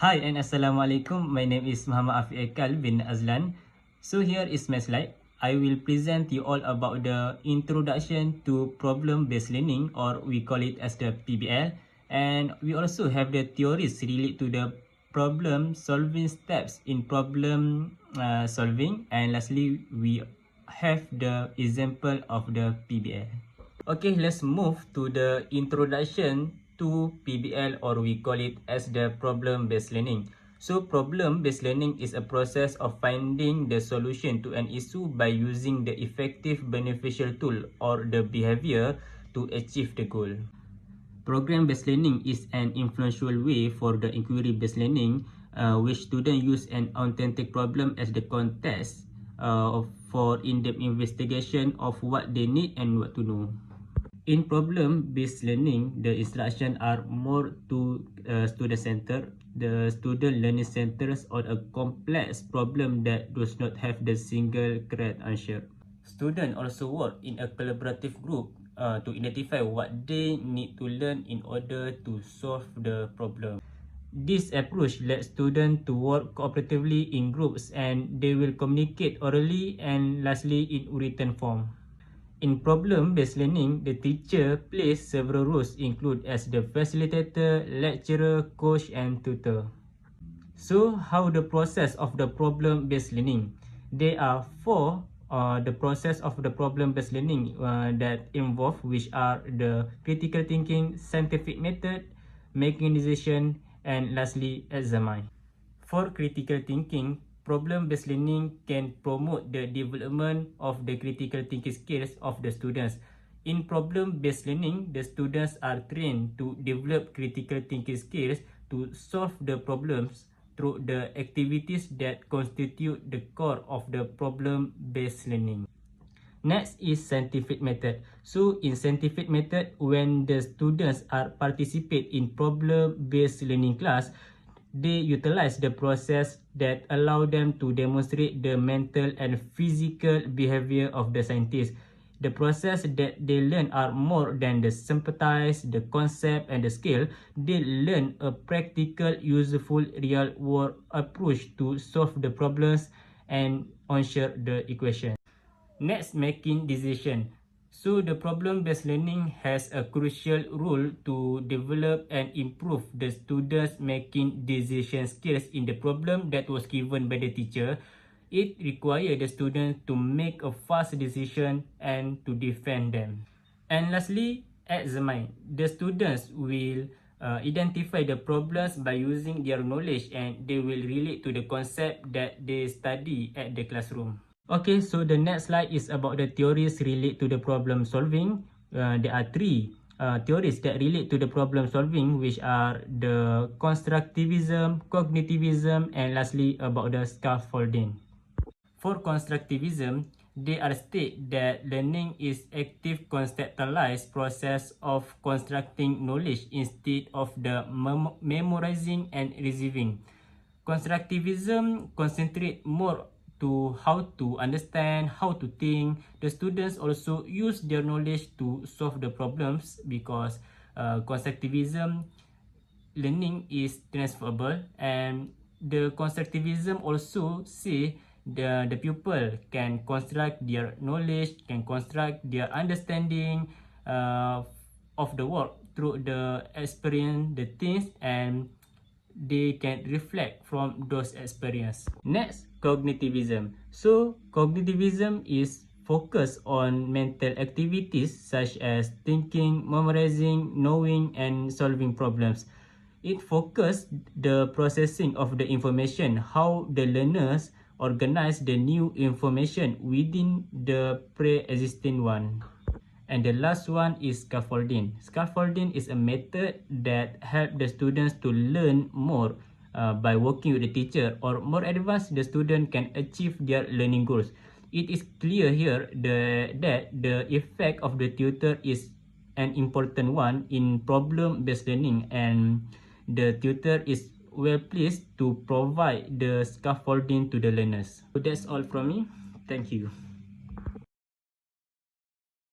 Hi and Assalamualaikum. My name is Muhammad Afiq Ekal bin Azlan. So here is my slide. I will present you all about the introduction to problem-based learning, or we call it as the PBL. And we also have the theories related to the problem solving steps in problem solving. And lastly, we have the example of the PBL. Okay, let's move to the introduction to PBL, or we call it as the problem-based learning. So problem-based learning is a process of finding the solution to an issue by using the effective beneficial tool or the behavior to achieve the goal. Program-based learning is an influential way for the inquiry-based learning, which students use an authentic problem as the context for in-depth investigation of what they need and what to know. In problem-based learning, the instructions are more to student-centered. The student learning centers on a complex problem that does not have the single correct answer. Students also work in a collaborative group to identify what they need to learn in order to solve the problem. This approach lets students to work cooperatively in groups, and they will communicate orally and lastly in written form. In problem-based learning, the teacher plays several roles include as the facilitator, lecturer, coach and tutor. So, how the process of the problem-based learning? There are four the process of the problem-based learning that involve, which are the critical thinking, scientific method, making decision, and lastly, examine. For critical thinking, problem-based learning can promote the development of the critical thinking skills of the students. In problem-based learning, the students are trained to develop critical thinking skills to solve the problems through the activities that constitute the core of the problem-based learning. Next is scientific method. So in scientific method, when the students are participate in problem-based learning class, they utilize the process that allow them to demonstrate the mental and physical behavior of the scientist. The process that they learn are more than the sympathize, the concept and the skill. They learn a practical, useful, real-world approach to solve the problems and answer the equation. Next, making decision. So the problem-based learning has a crucial role to develop and improve the students' making decision skills in the problem that was given by the teacher. It requires the students to make a fast decision and to defend them. And lastly, examine. The students will identify the problems by using their knowledge, and they will relate to the concept that they study at the classroom. Okay, so the next slide is about the theories relate to the problem solving. There are three theories that relate to the problem solving, which are the constructivism, cognitivism, and lastly about the scaffolding. For constructivism, they are state that learning is active conceptualized process of constructing knowledge instead of the memorizing and receiving. Constructivism concentrate more to how to understand, how to think. The students also use their knowledge to solve the problems because constructivism learning is transferable, and the constructivism also say the pupil can construct their knowledge, can construct their understanding of the work through the experience, the things, and they can reflect from those experience. Next, cognitivism. So cognitivism is focused on mental activities such as thinking, memorizing, knowing, and solving problems. It focuses the processing of the information, how the learners organize the new information within the pre-existing one. And the last one is scaffolding. Scaffolding is a method that helps the students to learn more by working with the teacher, or more advanced, the student can achieve their learning goals. It is clear here that the effect of the tutor is an important one in problem-based learning, and the tutor is well pleased to provide the scaffolding to the learners. So that's all from me. Thank you.